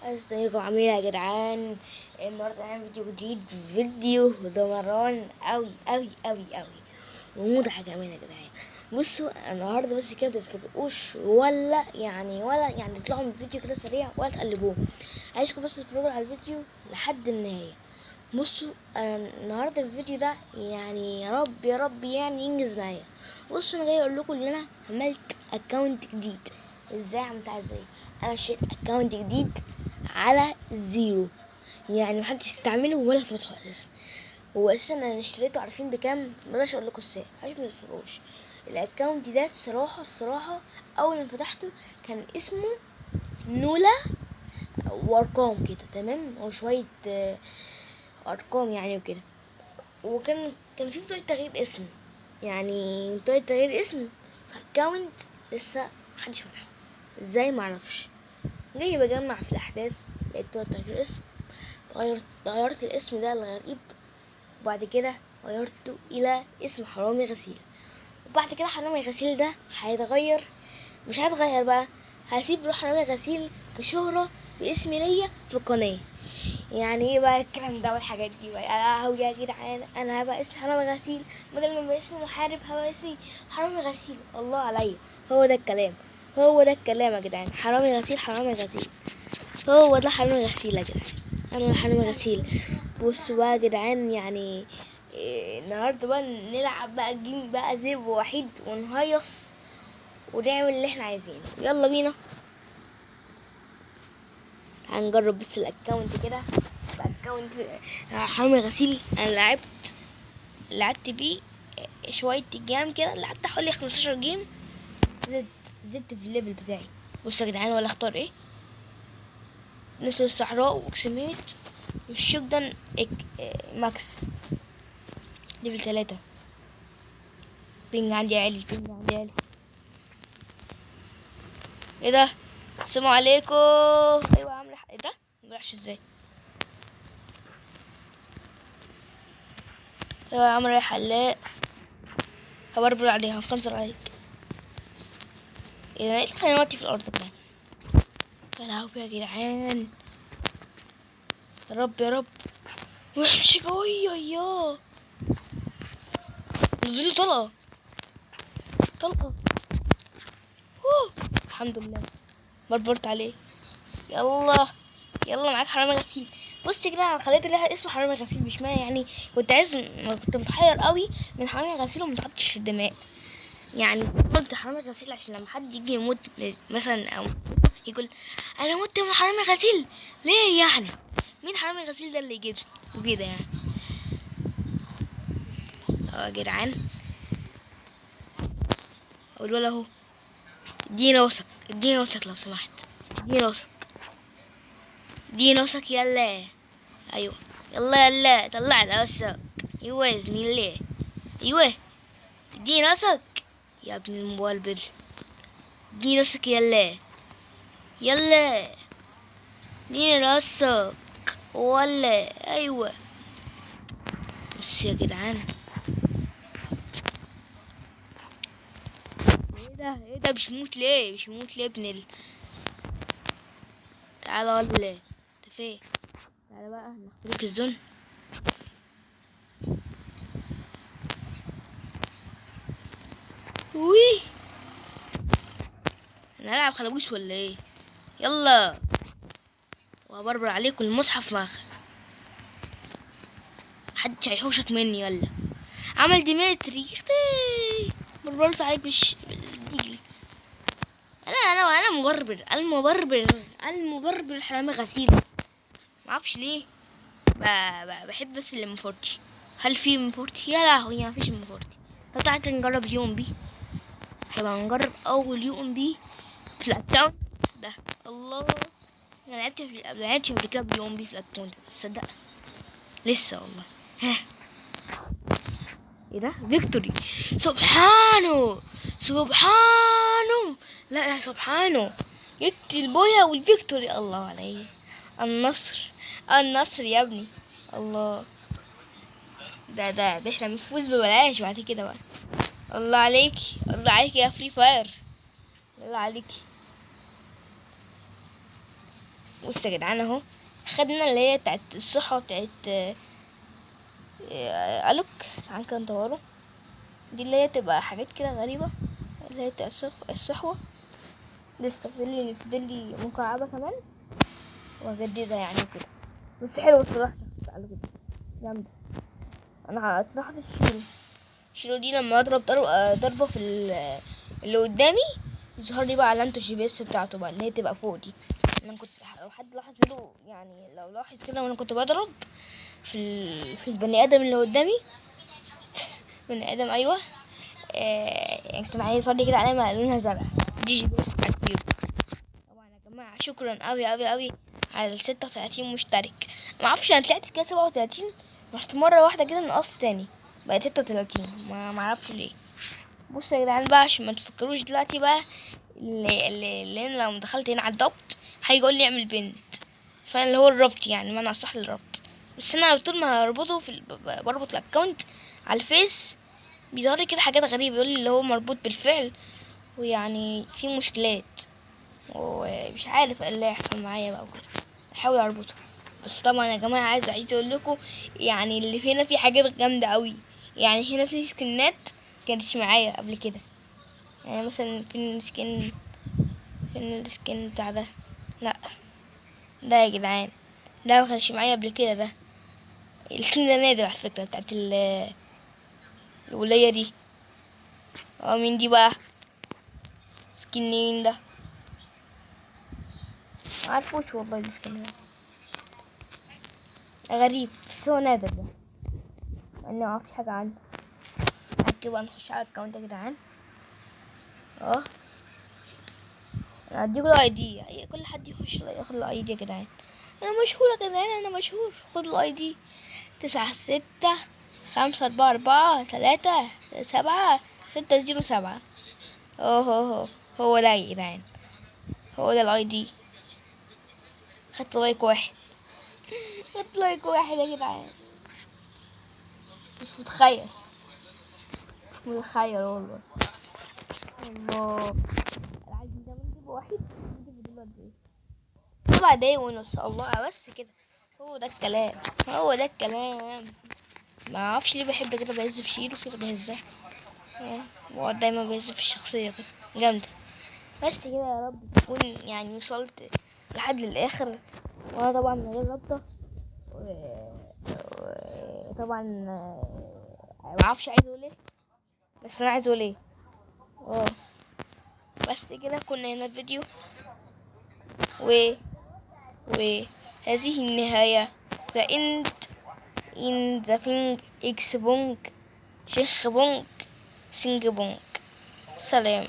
ازيكم عاملين يا جدعان؟ النهارده هنعمل فيديو جديد. فيديو دمران اوي اوي اوي اوي ومضحك كمان يا جدعان. بصوا النهارده بس كده متتفاجئوش ولا تطلعوا من الفيديو كده سريع ولا تقلبوه. عايزكم بس تتفرجوا على الفيديو لحد النهايه. بصوا انا النهارده في الفيديو ده يا رب يا رب ينجز معايا. بصوا انا جاي اقول لكم ان انا عملت اكونت جديد. ازاي عملتها؟ ازاي انا شريت اكونت جديد على زيرو، محدش يستعمله ولا فتحه اساسا. هو اساسا انا اشتريته عارفين بكام؟ بلاش اقول لكم السعر عشان ما تفرقوش. الاكونت ده الصراحه اول ما فتحته كان اسمه نولا وارقام كده، تمام، وشويه ارقام وكده. كان في بطاقه تغيير اسم، بطاقه تغيير اسم في اكونت لسه محدش فتحه. ازاي؟ معرفش. جاي بجمع في الاحداث لقيت بطاقه تغيير اسم، غيرت الاسم ده الغريب، وبعد كده غيرته الى اسم حرامي غسيل. وبعد كده حرامي غسيل ده هيتغير، مش هيتغير بقى، هسيب حرامي غسيل كشهرة باسمي ليا في القناة. ايه بقى الكلام ده والحاجات دي بقى؟ اهو يا جدعان انا هبقى اسمي حرامي غسيل، بدل ما ابقى اسمي محارب هبقى اسمي حرامي غسيل. الله عليا، هو ده الكلام، هو ده الكلام يا جدعان. حرامي غسيل حرامي غسيل، هو ده حرامي غسيل يا جدعان. انا حرامي غسيل. بصوا بقى يا جدعان، النهارده بقى نلعب بقى جيم بقى زيب وحيد ونهيص ونعمل اللي احنا عايزينه. يلا بينا هنجرب بس الاكونت كده. الاكونت حرامي غسيل انا لعبت بيه شويه جيم كده، لعبت حوالي 15 جيم. زدت في الليفل بتاعي. بصوا يا جدعان، ولا اختار ايه؟ نسر الصحراء واكسميت والشوجدن ماكس ليفل 3. بينج عندي عالي، بينج عندي عالي. ايه ده؟ السلام عليكم. ايوه عامله ايه ده؟ مبلعش ازاي؟ ايوه يا عم رايح حلاق، هبربر عليها، هفنصر عليك. ايه ده؟ ايه اللي خلاني اوطي في الارض ده؟ يا لهوي يا جدعان، يا رب يا رب وحش قوي يا نزل طلقه. الحمد لله بربرت عليه. يلا يلا معاك حرامي غسيل. بص كده انا خليت لها اسم حرامي غسيل، مش معنى كنت عايز، كنت متحير قوي من حرامي غسيل ومتحطش في الدماء. قلت حرامي غسيل عشان لما حد يجي يموت مثلا او يقول انا مت من حرامي غسيل، ليه مين حرامي غسيل ده اللي يجيب وكده يا جدعان. اقول ولا اهو، اديني وسك لو سمحت، اديني وسك يلا. ايوه يلا طلع راسك. ايوه يا زميلي، ايوه اديني راسك يا ابن المبلبل، اديني راسك يلا اديني راسك ولا. ايوه بس يا جدعان، ايه ده مش موت ليه ابن تعالى ولا انت فين؟ تعالى بقى نخترق الزون. وي انا هلعب خلبوش ولا ايه؟ يلا وهبربر عليكم المصحف ماخر، محدش هيحوشك مني. يلا عمل ديمتري اختي، بربرت عليك مش بالنيجلي. انا المبربر حرامي غسيل. معرفش ليه بحب بس اللي من فورتي. هل في من فورتي؟ يا لهوي مفيش من فورتي. طب تعالى نجرب اليوم بي، هيبقى نجرب اول يوم بي في الاكونت ده. الله، انا لعبت قبل كده بيوم بي في الاكونت ده، تصدق لسه والله. ها ايه ده؟ فيكتوري، سبحانه لا سبحانه، يقتل بويا والفيكتوري. الله علي، النصر يا ابني. الله، ده احنا بنفوز ببلاش بعد كده بقى. الله عليك يا فري فاير، الله عليك. بصوا يا جدعان اهو، خدنا اللي هي بتاعت الصحة بتاعت ألوك. تعال كده ندوره. دي اللي هي تبقى حاجات كده غريبة، اللي هي بتاعت الصحوة. لسه فاضلي مكعبة كمان واجددها يعني كده. بس حلوة الصراحة على كده جامدة. انا صراحة الشيلو دي لما اضرب ضربة في اللي قدامي يظهر لي بقى علامة الGPS بتاعته بقى اللي هي تبقى فوق دي. انا كنت لو حد لاحظ منه يعني، لو لاحظ كده وانا كنت بضرب في البني ادم اللي قدامي بني ادم، ايوه، يعني كان عايز يصلي كده علامة لونها زرقاء، دي GPS بتاعت كيو. طبعا يا جماعة شكرا اوي اوي اوي على 36 مشترك. ما اعرفش انا طلعت كده 37، رحت مرة واحدة كده نقصت تاني بقت 36، ما اعرفش ليه. بصوا يا جدعان بقى عشان ما تفكروش دلوقتي بقى اللي أنا لو دخلت هنا على الضبط هيقول لي اعمل بنت، فاللي هو الربط يعني ما انا اصح للربط. بس انا طول ما اربطه بربط الاكونت على الفيس بيظهر لي كده حاجات غريبة، يقول لي اللي هو مربوط بالفعل ويعني في مشكلات ومش عارف ايه اللي هيحصل معايا بقى وكده. احاول اربطه. بس طبعا يا جماعه عايز اقول لكم يعني اللي هنا في حاجات جامده قوي. يعني هنا في سكنات كانتش معايا قبل كده. يعني مثلا فين السكن بتاع ده؟ لا ده يا جدعان ده ما كانش معايا قبل كده. ده السكن ده نادر على فكره، بتاعت الولايه دي. مين دي بقى؟ سكن مين ده؟ معرفوش والله السكن ده غريب، بس هو نادر ده، مع اني معرفش حاجه عنه. بعد كده بقى نخش على الأكونت يا جدعان. انا هديكوا الاي دي، كل حد يخش ياخد الاي دي يا جدعان. انا مشهور يا جدعان، انا مشهور. خد الاي دي 96 5 4 3 7 هو ده يا جدعان، هو ده الاي دي. خدت لايك واحد، خدت لايك واحد يا جدعان. مش متخيل والله. الله العايز ده بنجيب واحد بنجيب دلوقتي 7 دقايق ونص. الله بس كده، هو ده الكلام، هو ده الكلام. ما اعرفش ليه بحب كده بهز في شيله كده بهزها. بقعد دايما بهز في الشخصيه كده جامده. بس كده يا رب تكون يعني وصلت لحد الاخر. وانا طبعا من غير رابطه طبعا ما اعرفش عايز اقول ايه، بس انا عايز اقول ايه. بس كده كنا هنا الفيديو وهذه النهاية. The end in the thing X بونج شيخ بونج سنج بونج. سلام.